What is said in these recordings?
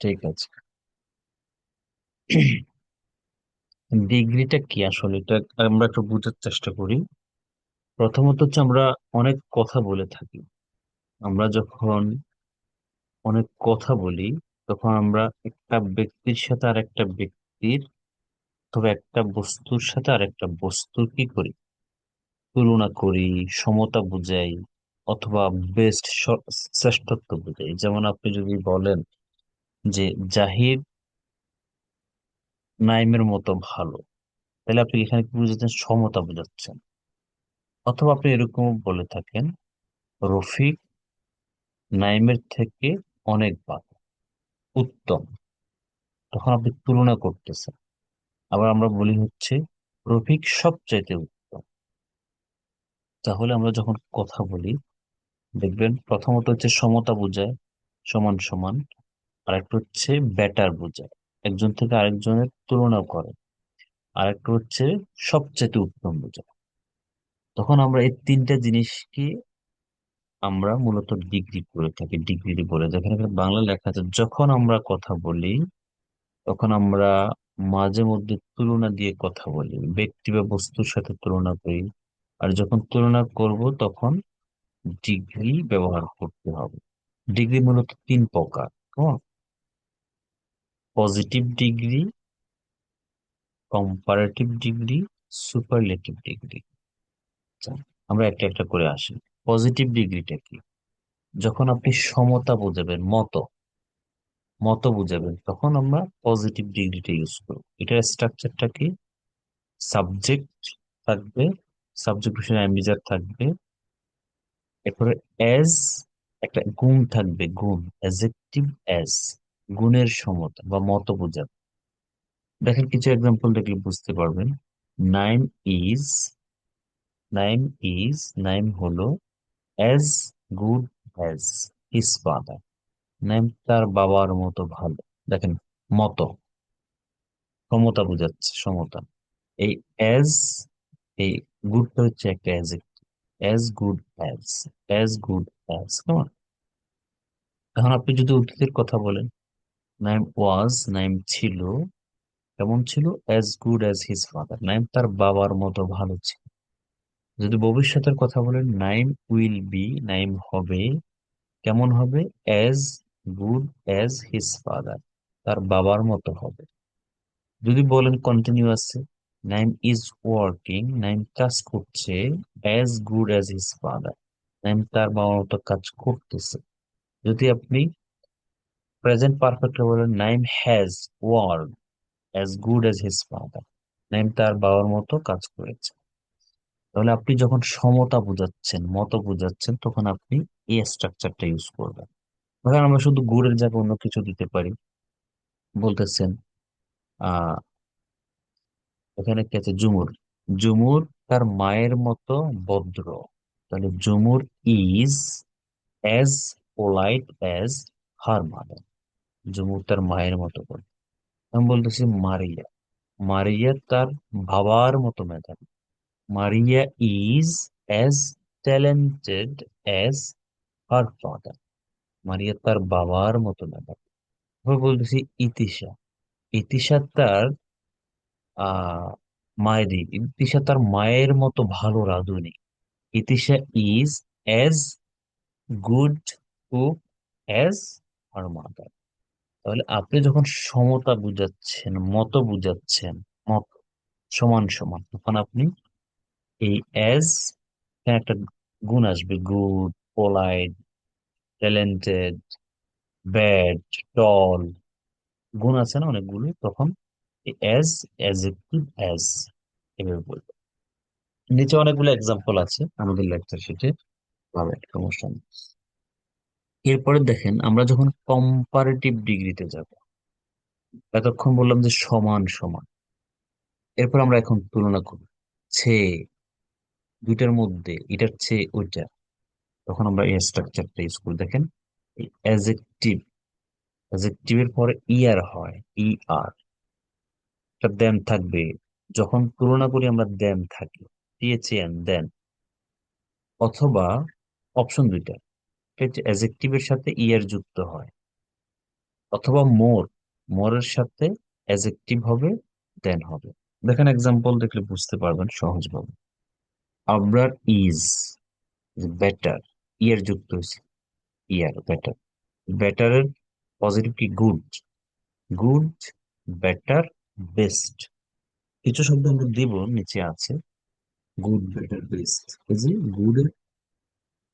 ঠিক আছে। ডিগ্রিটা কি আসলে, এটা আমরা একটু বোঝার চেষ্টা করি। প্রথমত হচ্ছে আমরা অনেক কথা বলে থাকি। আমরা যখন অনেক কথা বলি, তখন আমরা একটা ব্যক্তির সাথে আর একটা ব্যক্তির, তবে একটা বস্তুর সাথে আর একটা বস্তুর কি করি, তুলনা করি, সমতা বুঝাই, অথবা বেস্ট শ্রেষ্ঠত্ব বুঝাই। যেমন আপনি যদি বলেন যে জাহিদ নাইমের মতো ভালো, তাহলে আপনি এখানে কি বুঝাচ্ছেন? সমতা বুঝাচ্ছেন। অথবা আপনি এরকম বলে থাকেন রফিক নাইমের থেকে অনেক ভালো, উত্তম, তখন আপনি তুলনা করতেছেন। আবার আমরা বলি হচ্ছে রফিক সবচাইতে উত্তম। তাহলে আমরা যখন কথা বলি, দেখবেন প্রথমত হচ্ছে সমতা বোঝায়, সমান সমান। আর একটা হচ্ছে বেটার বোঝায়, একজন থেকে আরেকজনের তুলনা করে। আর একটা হচ্ছে সবচেয়ে উত্তম বোঝায়। তখন আমরা এই তিনটা জিনিসকে আমরা মূলত ডিগ্রি করে থাকি, ডিগ্রি বলে। যেখানে এখানে বাংলা লেখা আছে, যখন আমরা কথা বলি তখন আমরা মাঝে মধ্যে তুলনা দিয়ে কথা বলি, ব্যক্তি বা বস্তুর সাথে তুলনা করি। আর যখন তুলনা করব তখন ডিগ্রি ব্যবহার করতে হবে। ডিগ্রি মূলত তিন প্রকার। কেমন? Positive degree, comparative degree, superlative degree. আমরা একটা একটা করে আসি। পজিটিভ ডিগ্রিটা কি? যখন আপনি সমতা বোঝাবেন, মত মত বুঝাবেন, তখন আমরা পজিটিভ ডিগ্রিটা ইউজ করব। এটার স্ট্রাকচারটা কি? সাবজেক্ট থাকবে, সাবজেক্ট বিষয় অ্যাম্বিজার থাকবে, এরপরে এজ, একটা গুণ থাকবে, গুণ, অ্যাজেক্টিভ এজ, গুণের সমতা বা মত বোঝাবে। দেখেন কিছু এক্সাম্পল দেখলে বুঝতে পারবেন। নাইম ইজ, নাইম ইজ, নাইম হলো as good as his father. Naim তার বাবার মতো ভালো। দেখেন, মত, সমতা বোঝাচ্ছে, সমতা। এই অ্যাজ, এই গুডটা হচ্ছে একটা adjective, as good as, as good as. কেমন? এখন আপনি যদি অতীতের কথা বলেন, নাইম ওয়াজ, নাইম ছিল, কেমন ছিল? As good as his father, Naim তার বাবার মতো ভালো ছিল। যদি ভবিষ্যতের কথা বলেন, নাইম উইল বি, নাইম হবে, কেমন হবে? As good as his father, তার বাবার মতো হবে। যদি বলেন কন্টিনিউয়াসে, নাইম ইজ ওয়ার্কিং, নাইম কাজ করছে, as good as his father, Naim তার বাবার মতো কাজ করতেছে। যদি আপনি প্রেজেন্ট পারফেক্টে বলেন, Naim has work as good as his father, Naim তার বাবার মতো কাজ করেছে। তাহলে আপনি যখন সমতা বুঝাচ্ছেন, মত বুঝাচ্ছেন, তখন আপনি এই স্ট্রাকচারটা ইউজ করবেন। ধরেন আমরা শুধু গুড়ের জায়গায় অন্য কিছু দিতে পারি। বলতেছেন আহ এখানে কি আছে? ঝুমুর, ঝুমুর তার মায়ের মতো ভদ্র। তাহলে Jhumur is as polite as her mother, Jhumur তার মায়ের মতো ভদ্র। আমি বলতেছি মারিয়া, মারিয়া তার বাবার মতো মেধাবী। মারিয়া is as talented as her father, মারিয়া তার বাবার মতো মেধাবী। এবার বলতেছি ইতিশা, ইতিশা তার আহ মায়েরই, ইতিশা তার মায়ের মতো ভালো রাঁধুনি। Itisha is as good cook as her mother. তাহলে আপনি যখন সমতা বুঝাচ্ছেন, মত বুঝাচ্ছেন, মত সমান সমান, তখন আপনি এই অ্যাজ, একটা গুণ আসবে, গুড, পোলাইট, ট্যালেন্টেড, ব্যাড, টল, গুণ আছে না অনেকগুলো, তখন অ্যাজ, অ্যাজেক্টিভ অ্যাজ, এভাবে বলবো। নিচে অনেকগুলো এক্সাম্পল আছে আমাদের লেকচার শিটে, পাবেন, সমস্যা নেই। এরপরে দেখেন, আমরা যখন কম্পারেটিভ ডিগ্রিতে যাব, এতক্ষণ বললাম যে সমান সমান, এরপর আমরা এখন তুলনা করি, চেয়ে, দুইটার মধ্যে এটার চেয়ে ওইটা, তখন আমরা এই স্ট্রাকচারটা ইউজ করি। দেখেন, অ্যাজেক্টিভ, অ্যাজেক্টিভের পরে ইয়ার হয়, ই আর, একটা দেন থাকবে। যখন তুলনা করি আমরা দেন থাকি, টিএচএন দেন, অথবা অপশন দুইটা, অ্যাজেক্টিভের সাথে ইয়ার যুক্ত হয়, অথবা মোর, মোরের সাথে অ্যাজেক্টিভ হবে, দেন হবে। দেখেন এক্সাম্পল দেখলে বুঝতে পারবেন সহজভাবে। আবরার ইজ বেটার, ইয়ার যুক্ত হয়েছে, ইয়ার বেটার। বেটারের পজিটিভ কি? গুড। Good, better, best. কিছু শব্দ আমরা দিব, নিচে আছে গুড, বেটার, বেস্ট। এই যে গুড এর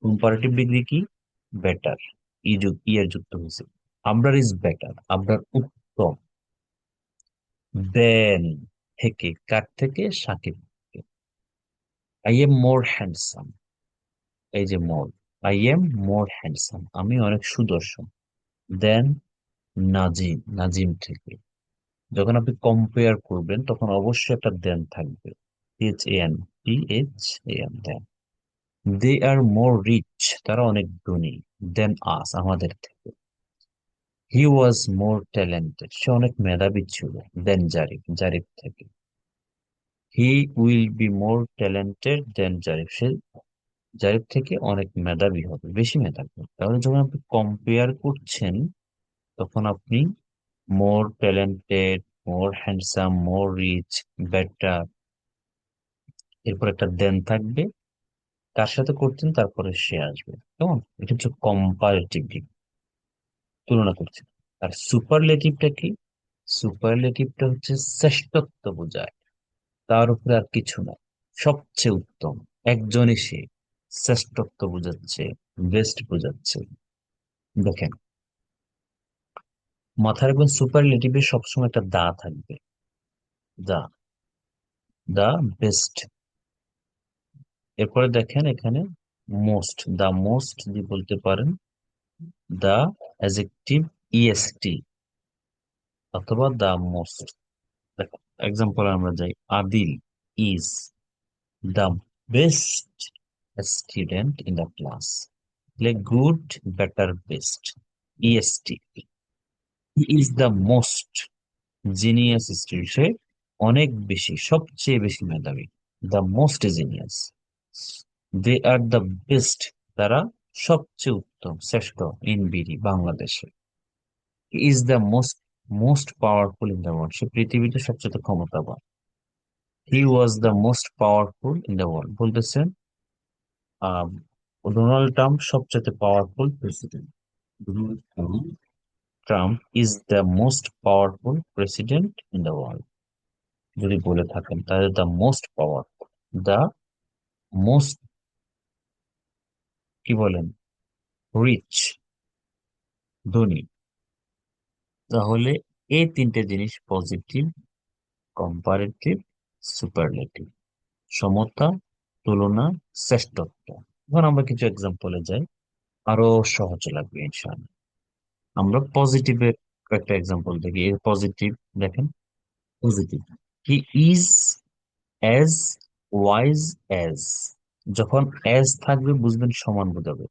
কম্পারেটিভ ডিগ্রি কি? বেটার, ইয়ার যুক্ত হয়েছে। আবরার ইজ বেটার, আবরার উত্তম। দেন, থেকে, কার থেকে? সাকিব থেকে। আই এম মোর হ্যান্ডসাম, এই যে মোর, আই এম মোর হ্যান্ডসাম, আমি অনেক সুদর্শন। দেন, নাজিম, নাজিম থেকে। যখন আপনি কম্পেয়ার করবেন তখন অবশ্যই একটা দেন থাকবে, HAN, THAN, দেন। দে আর মোর রিচ, তারা অনেক ধনী, দেন আস, আমাদের থেকে। হি ওয়াজ মোর ট্যালেন্টেড, সে অনেক মেধাবী ছিল, দেন জারিফ, জারিফ থেকে। He will be more talented than Zarif, সে জারিফ থেকে অনেক মেধাবী হবে, বেশি মেধাবী হবে। তাহলে যখন আপনি কম্পেয়ার করছেন তখন আপনি মোর ট্যালেন্টেড, মোর হ্যান্ডসাম, মোর রিচ, বেটার, এরপর একটা দেন থাকবে, কার সাথে করছেন তারপরে সে আসবে। কেমন? এটা হচ্ছে কম্পারেটিভ, তুলনা করছে। আর সুপারলেটিভটা কি? সুপারলেটিভটা হচ্ছে শ্রেষ্ঠত্ব বোঝায়, তার উপরে আর কিছু না, সবচেয়ে উত্তম, একজনই সে, শ্রেষ্ঠত্ব বোঝাচ্ছে, বেস্ট বোঝাচ্ছে। দেখেন, মাথায় রাখবেন সুপারলেটিভে সবসময় একটা দা থাকবে, দা, দা বেস্ট। এরপরে দেখেন এখানে মোস্ট, দা মোস্ট যদি বলতে পারেন, দা অ্যাজেক্টিভ EST, অথবা দা মোস্ট। এক্সাম্পল আমরা যাই, Adil is the best student in the class. Good, better, best, EST। He is the most genius student, সে অনেক বেশি, সবচেয়ে বেশি মেধাবী, the most genius. They are the best, তারা সবচেয়ে উত্তম, শ্রেষ্ঠ, ইন বিডি, বাংলাদেশে। Is the most, most powerful in the world, সে পৃথিবীতে সবচেয়ে ক্ষমতাবান। He was the most powerful in the world, বলতেছেন আহ ডোনাল্ড ট্রাম্প সবচেয়ে powerful president. Donald Trump is the most powerful president in the world যদি বলে থাকেন, তাহলে the most powerful, the most কি বলেন, রিচ, ধনী। তাহলে এই তিনটে জিনিস পজিটিভ, কম্পারেটিভ, সুপারলেটিভ, সমতা, তুলনা, শ্রেষ্ঠত্ব। এখন আমরা কিছু এক্সাম্পলে যাই, আরো সহজ লাগবে ইনশাআল্লাহ। আমরা পজিটিভের একটা এক্সাম্পল দেখি। এর পজিটিভ দেখেন, positive, he is as wise as. যখন অ্যাজ থাকবে বুঝবেন সমান বোঝাবে।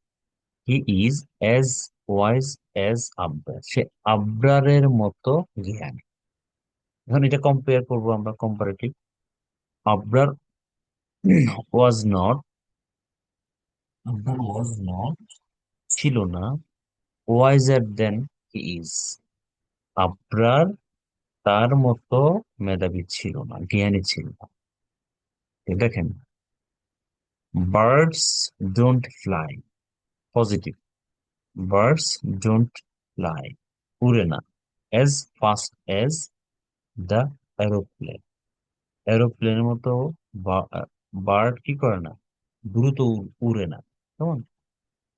He is as wise as Abrar, সে আবরারের মতো জ্ঞানী। এখন এটা কম্পেয়ার করবো আমরা, comparative. Abrar was not, Abrar was not, ছিল না, wiser than he is, Abrar তার মতো মেধাবী ছিল না, জ্ঞানী ছিল না। এই দেখেন, birds don't fly, positive, birds don't fly, উড়ে না, as fast as the aeroplane, এরোপ্লেনের মতো বার্ড কি করে না, দ্রুত উড়ে না। কেমন?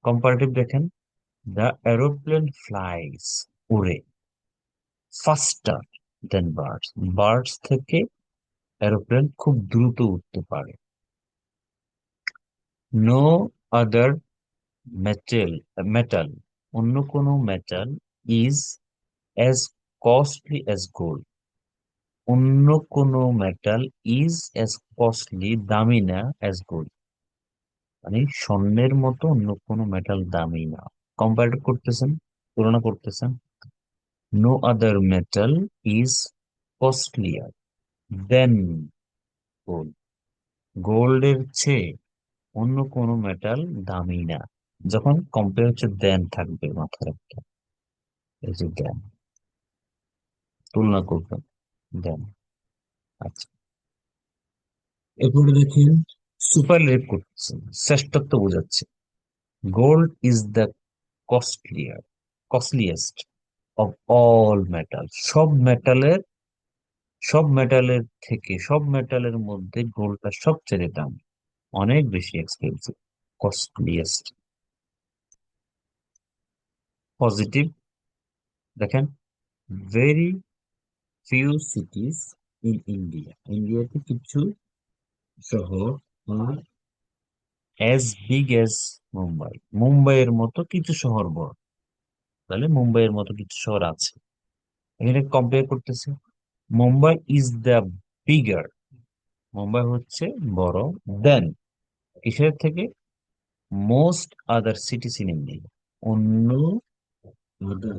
কম্পারেটিভ দেখেন, দ্য এরোপ্লেন ফ্লাইস, উড়ে, ফাস্টার দেন বার্ডস, বার্ডস থেকে এরোপ্লেন খুব দ্রুত উঠতে পারে। নো আদার মেটেল, মেটাল, অন্য কোনো metal, is as costly as gold, অন্য কোনো মেটাল ইজ অ্যাজ কস্টলি, দামি না, অ্যাজ গোল্ড, মানে স্বর্ণের মতো অন্য কোনো মেটাল দামি না। কম্পেয়ার করতেছেন, তুলনা করতেছেন। No other metal is costlier than gold, গোল্ডের চেয়ে অন্য কোনো মেটাল দামি না। যখন কম্পেয়ার হচ্ছে দেন থাকবে মাথায় রাখতে, এই যে দেন। তুলনা করবেন দেন। আচ্ছা, এরপরে দেখেন সুপারলেটিভ করতেছেন, শ্রেষ্ঠত্ব বোঝাচ্ছে। Gold is the costliest of all metal. সব মেটালের মধ্যে গোল্ডটা সবচেয়ে দাম, অনেক বেশি এক্সপেন্সিভ, কস্টলিয়েস্ট। পজিটিভ দেখেন, very few cities in India, ইন্ডিয়াতে কিছু শহর আর অ্যাজ বিগ অ্যাজ মুম্বাই, মুম্বাইয়ের মতো কিছু শহর বড়। তাহলে মুম্বাইয়ের মতো কিছু শহর আছে, এখানে কম্পেয়ার করতেছে। Mumbai is the bigger, Mumbai হচ্ছে বড়, দেন কিসের থেকে, most other cities in India, অন্য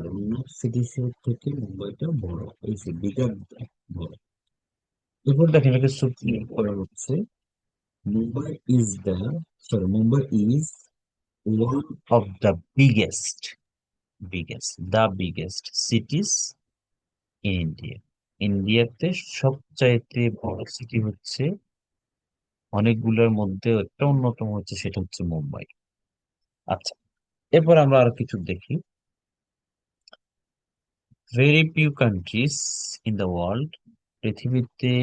অন্য সিটিজ থেকে মুম্বাইটা বড়, এই যে বিগার, বড়। এরপর দেখেন এটাকে সুপ্রিম করা হচ্ছে, Mumbai is the Mumbai is one of the biggest cities in India. ইন্ডিয়াতে সবচাইতে বড় সিটি হচ্ছে, অনেকগুলোর মধ্যে একটা অন্যতম হচ্ছে, সেটা হচ্ছে মুম্বাই। আচ্ছা, এরপর আমরা আরো কিছু দেখি। Very few countries in the world, পৃথিবীতে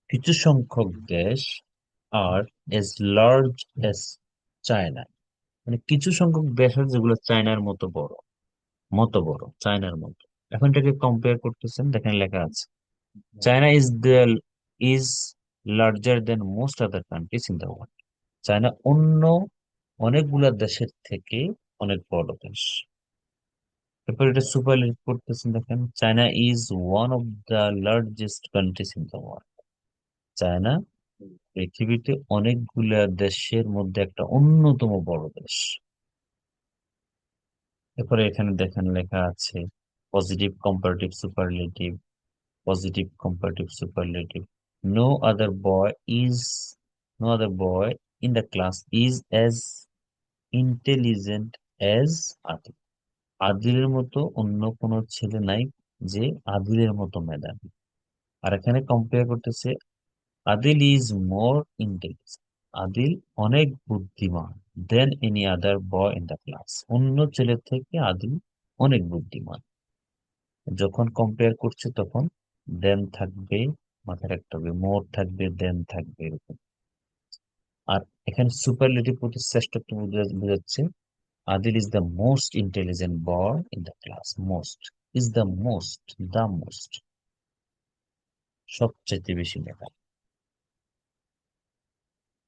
কিছু সংখ্যক দেশ আর এজ লার্জ এজ চায়না, মানে কিছু সংখ্যক দেশ আছে যেগুলো চায়নার মতো বড় চায়নার মতো। এখন এটাকে কম্পেয়ার করতেছেন, দেখেন লেখা আছে China is larger then most other countries in the world. China অন্য অনেকগুলা দেশের থেকে অনেক বড় দেশ। এরপর এটা সুপারলেটিভ করতেছেন, দেখেন China is one of the largest countries in the world. China পৃথিবীতে অনেকগুলা দেশের মধ্যে একটা অন্যতম বড় দেশ। এরপরে এখানে দেখেন লেখা আছে positive comparative superlative, positive comparative superlative. No other boy is no other boy in the class is as intelligent as Adil. আদিলের মতো অন্য কোনো ছেলে নাই যে আদিলের মতো মেধাবী। আর এখানে কম্পেয়ার করতেছে, Adil is more intelligent, Adil অনেক বুদ্ধিমান, than any other boy in the class, অন্য ছেলে থেকে আদিল অনেক বুদ্ধিমান। যখন কম্পেয়ার করছে তখন দেন থাকবে, মাথায় রাখতে হবে, মোর থাকবে, দেন থাকবে, এরকম। আর এখানে সুপারলেটিভ প্রতি শ্রেষ্ঠত্ব বোঝাচ্ছে, Adil is the most intelligent boy in the class, most is the most, সবচেয়ে বেশি লেখা।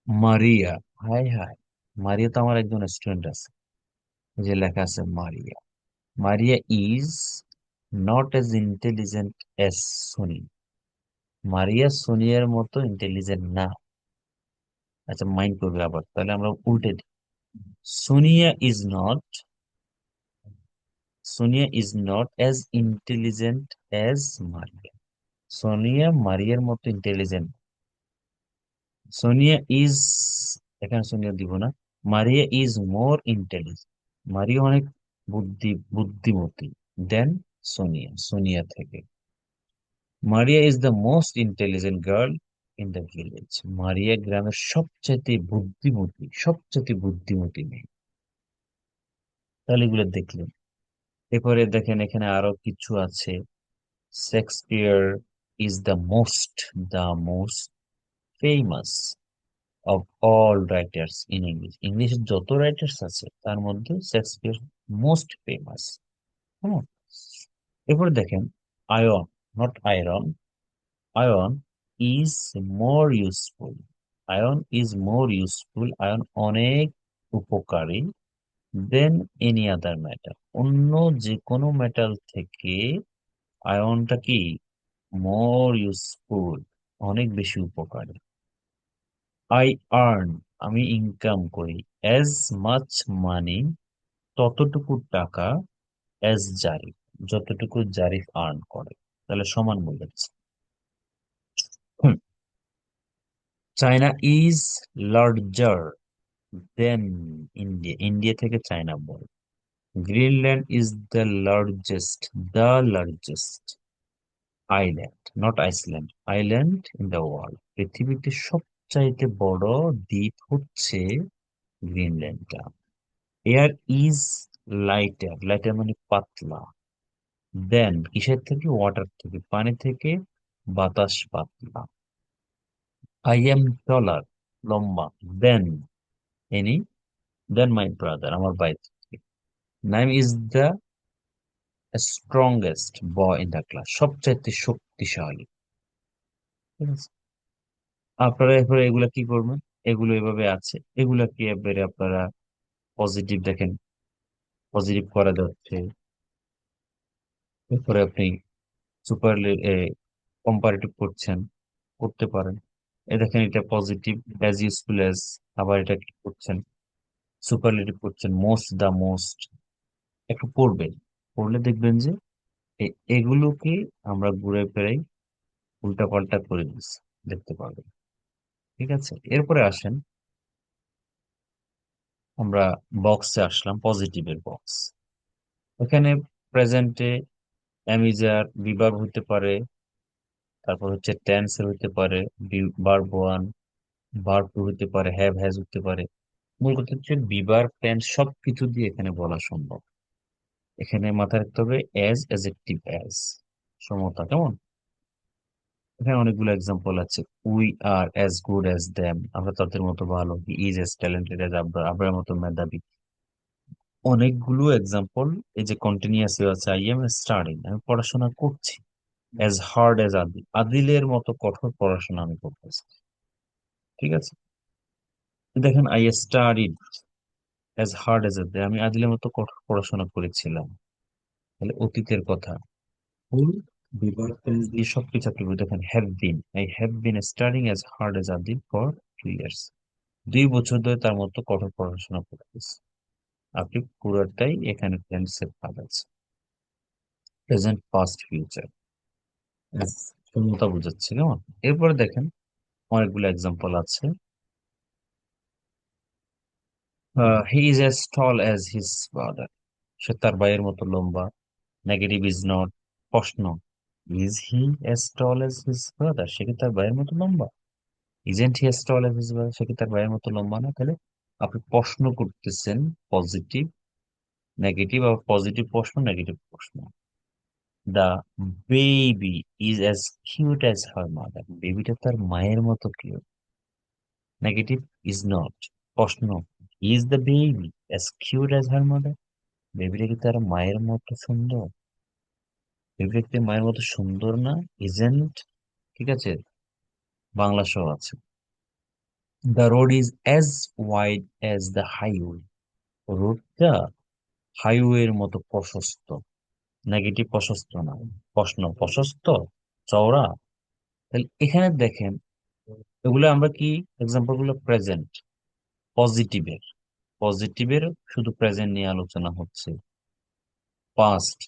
মারিয়া, হাই হাই, মারিয়া তো আমার একজন স্টুডেন্ট আছে, এই যে লেখা আছে Maria. Maria is not as intelligent as Soni, Maria সোনিয়ার মতো ইন্টেলিজেন্ট না। আচ্ছা, মাইন্ড করবে আবার, তাহলে আমরা উল্টে দিই। Sonia is not Sonia is not as intelligent as Maria, Sonia মারিয়ার মতো ইন্টেলিজেন্ট। সোনিয়া ইজ, এখানে সোনিয়া দিব না, মারিয়া ইজ মোর ইন্টেলিজেন্ট, মারিয়া অনেক বুদ্ধিমতী, দেন সোনিয়া থেকে। মারিয়া is the most intelligent girl in the village, মারিয়া গ্রামের সবচেয়ে বুদ্ধিমতী মেয়ে। তাহলে এগুলো দেখলেন। এরপরে দেখেন এখানে আরো কিছু আছে। Shakespeare is the most famous of all writers in English, ইংলিশের যত রাইটার্স আছে তার মধ্যে শেক্সপিয়ার মোস্ট ফেমাস। হ্যাঁ, এরপরে দেখেন ion, not iron, ion is more useful, ion অনেক উপকারী, দেন এনি আদার মেটাল, অন্য যে কোনো মেটাল থেকে আয়নটা কি মোর ইউজফুল, অনেক বেশি উপকারী। আই আর্ন, আমি ইনকাম করি, অ্যাজ মাচ মানি, ততটুকু টাকা, অ্যাজ জারিফ, যতটুকু জারিফ আর্ন করে, তাহলে সমান বোঝাচ্ছে। China is larger then India থেকে চায়না বড়। Greenland is the largest, the largest island, not Iceland, island in the world, পৃথিবীতে সবচাইতে বড় দ্বীপ হচ্ছে গ্রিনল্যান্ডটা। এয়ার ইজ লাইটার, লাইটার মানে পাতলা, দেন কিসের থেকে? ওয়াটার থেকে, পানি থেকে। বাতাস পাতলা। আই এম টলার, লম্বা, than any, then my brother, আমার ভাই থেকে। Naim is the strongest boy in the class, সবচাইতে শক্তিশালী। ঠিক আছে, আপনারা এরপরে এগুলা কি করবেন? এগুলো এভাবে আছে, এগুলাকে এবারে আপনারা পজিটিভ দেখেন, পজিটিভ করা যাচ্ছে। এরপরে আপনি সুপার কম্পারেটিভ করছেন, করতে পারেন। এ দেখেন এটা পজিটিভ, অ্যাজ ইউজফুল অ্যাজ। আবার এটা কি করছেন? সুপারলেটিভ করছেন, মোস্ট, দা মোস্ট। একটু পড়বেন, পড়লে দেখবেন যে এগুলোকে আমরা ঘুরে ফিরাই উল্টা পাল্টা করে দিচ্ছি, দেখতে পারবেন। ঠিক আছে, এরপরে আসেন, আমরা বক্সে আসলাম, পজিটিভের বক্স। এখানে প্রেজেন্টে অ্যামিজার বিভাগ হতে পারে, তারপর হচ্ছে টেন্সের হতে পারে, ভার্ব ওয়ান, ভার্ব টু হতে পারে, হ্যাভ হ্যাজ হতে পারে। মূল কথা হচ্ছে বিভার টেন্স সবকিছু দিয়ে এখানে বলা সম্ভব। এখানে মাথায় রাখতে হবে অ্যাজ, অ্যাজেক্টিভ অ্যাজ, সমতা, কেমন? এখানে অনেকগুলো এক্সাম্পল আছে। We are as good as them, আমরা তাদের মতো ভালো। হি is as talented as Abrar, Abrar মতো মেধাবী। অনেকগুলো এক্সাম্পল। এই যে কন্টিনিউয়াস আছে, আই এম স্টাডিং, আমি পড়াশোনা করছি। অ্যাজ হার্ড অ্যাজ আদিল, আদিলের মতো কঠোর পড়াশোনা আমি করতেছি। ঠিক আছে, দেখেন I studied as hard as Adil, আমি আদিলের মতো কঠোর পড়াশোনা করেছিলাম। তাহলে অতীতের কথা। ফুল বিভার টেন্স দিয়ে সবকিছু আপনি দেখেন, have been, I have been studying as hard as Adil for 2 years, 2 বছর ধরে তার মতো কঠোর পড়াশোনা করতেছে। আপনি পুরোটাই এখানে টেন্সের ভাগ আছে। প্রেজেন্ট, পাস্ট, ফিউচার, ক্ষমতা বোঝাচ্ছে, কেমন? এরপরে দেখেন অনেকগুলো এক্সাম্পল আছে। He is as tall as his father, সে তার ভাইয়ের মতো লম্বা। নেগেটিভ ইজ নট, প্রশ্ন, is he as tall as his father, সে কি তার ভাইয়ের মতো লম্বা? Isn't he as tall as his father, সে কি তার ভাইয়ের মতো লম্বা না? তাহলে আপনি প্রশ্ন করতেছেন, পজিটিভ, নেগেটিভ, আবার পজিটিভ প্রশ্ন, নেগেটিভ প্রশ্ন। The baby is as cute as her mother, বেবিটা তার মায়ের মতো কিউট। নেগেটিভ ইজ নট, প্রশ্ন, is the baby as cute as her mother, বেবিটা কি তার মায়ের মতো সুন্দর? বেবিটা কি মায়ের মতো সুন্দর না? ইজেন্ট, ঠিক আছে, বাংলা সহ আছে। The road is as wide as the highway, রোডটা হাইওয়ের মতো প্রশস্ত। নেগেটিভ প্রশস্ত না, প্রশ্ন, প্রশস্ত, চওড়া। তাহলে এখানে দেখেন, এগুলো আমরা কি, এক্সাম্পল গুলো প্রেজেন্ট, পজিটিভের, পজিটিভের শুধু প্রেজেন্ট নিয়ে আলোচনা হচ্ছে। পাস্ট,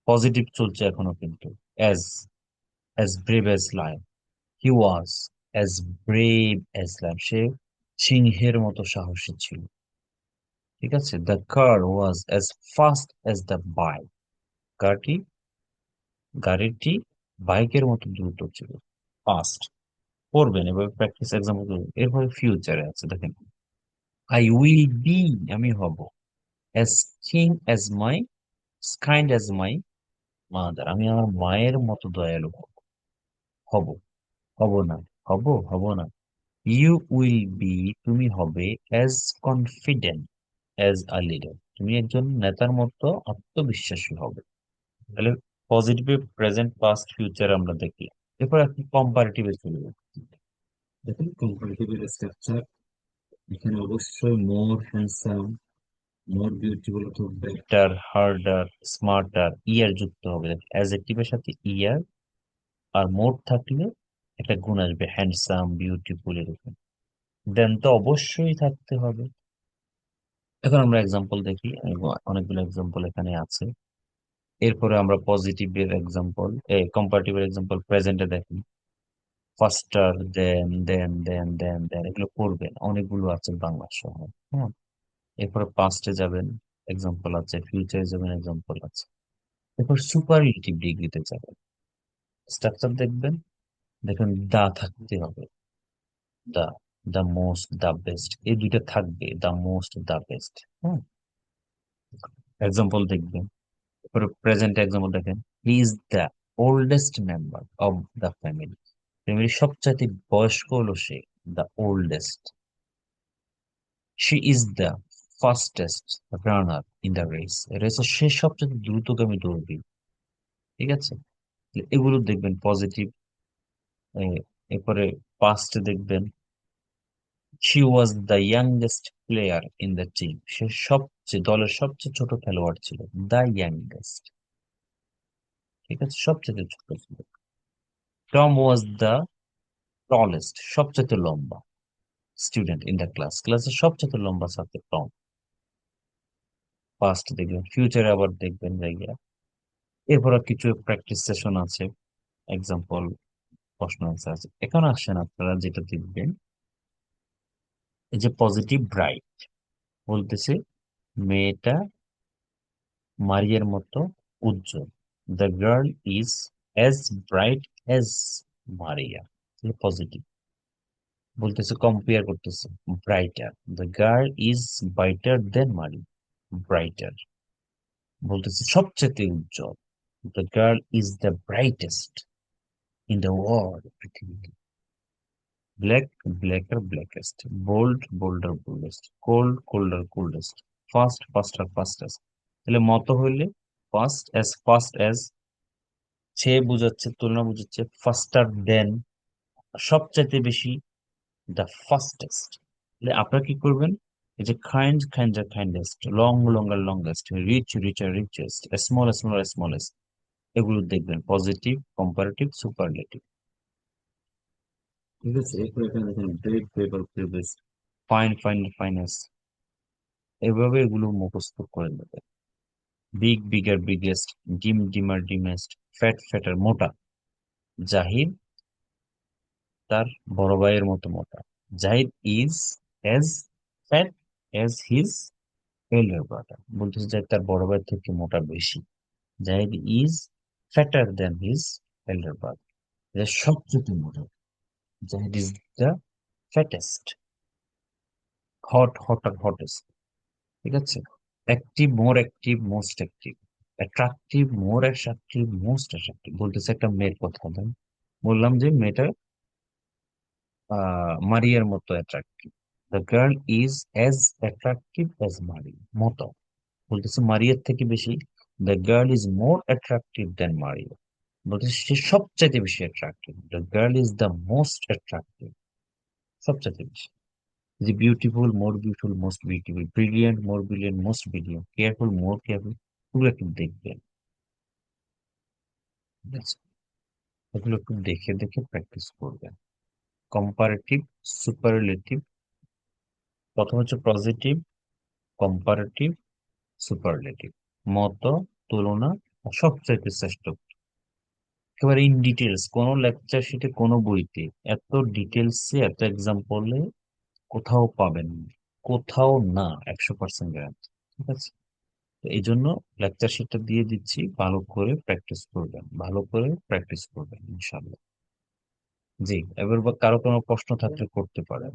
পজিটিভ চলছে এখনো কিন্তু। As, as brave as lion, he was as brave as lion, সে সিংহের মতো সাহসী ছিল। ঠিক আছে, the car was as fast as the bike, গাড়ি, গাড়িটি বাইকের মতো দ্রুত ছিল। পাস্ট, পড়বেন এবার, প্র্যাকটিস এক্সাম্পল। এরপরে ফিউচারে আছে, দেখেন আই উইল বি, আমি হব। As king as my, kind as my mother, আমি আমার মায়ের মতো দয়ালু হব। হব, হব না, হব, হব না। ইউ উইল বি, তুমি হবে। As confident as a leader, তুমি একজন নেতার মতো আত্মবিশ্বাসী হবে। তাহলে পজিটিভ, প্রেজেন্ট, পাস্ট, ফিউচার আমরা দেখি। এরপর আপনি কম্পারেটিভে চলে যান। দেখুন কম্পারেটিভের স্ট্রাকচার, এখানে অবশ্যই মোর হ্যান্ডসাম, মোর বিউটিফুল অথবা বেটার, হার্ডার, স্মার্টার, ইয়ার যুক্ত হবে। অ্যাডজেক্টিভের সাথে ইয়ার আর মোর থাকলে একটা গুণ আসবে, হ্যান্ডসাম, বিউটিফুল, এরকম। দেন তো অবশ্যই থাকতে হবে। এখন আমরা এক্সাম্পল দেখি, অনেকগুলো এক্সাম্পল এখানে আছে। এরপরে আমরা পজিটিভ এর এক্সাম্পল, কম্পারেটিভ এর এক্সাম্পল প্রেজেন্টে দেখি। ফাস্টার, দেন এগুলো পড়বেন, অনেকগুলো আছে বাংলা সহ। হ্যাঁ, এরপরে পাস্টে যাবেন, এক্সাম্পল আছে। ফিউচারে যাবেন, এক্সাম্পল আছে। এরপর সুপারলেটিভ ডিগ্রিতে যাবেন। স্ট্রাকচার দেখবেন, দেখুন দা থাকতে হবে, the, the most, the best, এই দুইটা থাকবে, দ্য মোস্ট, দ্য বেস্ট। হ্যাঁ, এক্সাম্পল দেখবেন, প্রেজেন্ট এক্সাম্পল দেখেন, he is the oldest member of the family, ফ্যামিলির সবচাইতে বয়স্ক হলো সে, the oldest. She is the fastest runner in the race, রেসে সে সবচেয়ে দ্রুতগামী দৌড়বি। ঠিক আছে, এগুলো দেখবেন পজিটিভ। এরপরে পাস্ট দেখবেন, she was the youngest player in the team, সে সবচেয়ে দলের সবচেয়ে ছোট খেলোয়াড় ছিল, দ্য ইয়াংগেস্ট। ঠিক আছে, সবচেয়ে ছোট ছিল। টম ওয়াজ দ্য টলেস্ট, সবচেয়ে লম্বা স্টুডেন্ট ইন দ্য ক্লাস, ক্লাসের সবচেয়ে লম্বা ছাত্র টম। পাস্ট দেখবেন, ফিউচারে আবার দেখবেন জায়গা। এরপর কিছু প্র্যাকটিস সেশন আছে, এক্সাম্পল, প্রশ্ন আনসার আছে। এখন আসেন আপনারা যেটা দেখবেন, এই যে পজিটিভ ব্রাইট বলতেছে মেয়েটা মারিয়ার মতো উজ্জ্বল, the girl is as bright as Maria, positive. বলতেছে কম্পেয়ার করতেছে, brighter, the girl is brighter than Mari, brighter. বলতেছে সবচেয়ে উজ্জ্বল, the girl is the brightest in the world, পৃথিবীতে। Black, blacker, blackest. Bold, bolder, boldest. Cold, colder, coldest. Fast, faster, fastest. তাহলে মত হইলে fast as, সে বুঝাচ্ছে, তুলনা বুঝাচ্ছে, ফাস্টার দেন, সবচাইতে বেশি, দ্য ফাস্টেস্ট। তাহলে আপনারা কি করবেন, এই যে kind, kinder, kindest, long, longer, longest, rich, richer, richest, small, smaller, smallest, এগুলো দেখবেন পজিটিভ, কম্পারেটিভ, সুপারলেটিভ। ঠিক আছে, এরপর এখানে দেখেন great, greater, greatest, fine, fine, finest, এভাবে এগুলো মুখস্থ করে নেবে। Big, bigger, biggest, dim, dimmer, dimmest, fat, fatter, মোটা। জাহিদ তার বড় ভাইয়ের মতো মোটা, Zahid is as fat as his elder brother, বলতেছে যে তার বড় ভাই থেকে মোটা বেশি। Zahid is fatter than his elder brother, সবচেয়ে মোটা, Zahid is the fattest. Hot, hotter, hottest. ঠিক আছে, active, more active, most active, attractive, মোর অ্যাট্রাকটিভ, মোস্ট অ্যাট্রাকটিভ। বলতেছে একটা মেয়ের কথা, দেন বললাম যে মেয়েটা মারিয়ার মতো attractive, the girl is as attractive as Mari, মতো। বলতেছে মারিয়ার থেকে বেশি, the girl is more attractive than Maria, বলতেছে সে সবচাইতে বেশি attractive, the girl is the most attractive, সবচাইতে বেশি। যে beautiful, more beautiful, most beautiful, brilliant, more brilliant, most brilliant, careful, more careful, এগুলো একটু দেখবেন। ঠিক আছে, এগুলো একটু দেখে দেখে প্র্যাকটিস করবেন। কম্পারেটিভ, সুপারলেটিভ, প্রথম হচ্ছে পজিটিভ, কম্পারেটিভ, সুপারলেটিভ, মত, তুলনা, সবচাইতে শ্রেষ্ঠ। একেবারে ইন ডিটেলস, কোনো লেকচার শিটে, কোনো বইতে এত ডিটেলসে এত এক্সাম্পলে কোথাও পাবেন না। কোথাও না, 100% গ্যারান্টি। ঠিক আছে, তো এই জন্য লেকচার শিটটা দিয়ে দিচ্ছি, ভালো করে প্র্যাকটিস করবেন, ভালো করে প্র্যাকটিস করবেন ইনশাল্লাহ। জি, এবার বা কারো কোনো প্রশ্ন থাকলে করতে পারেন।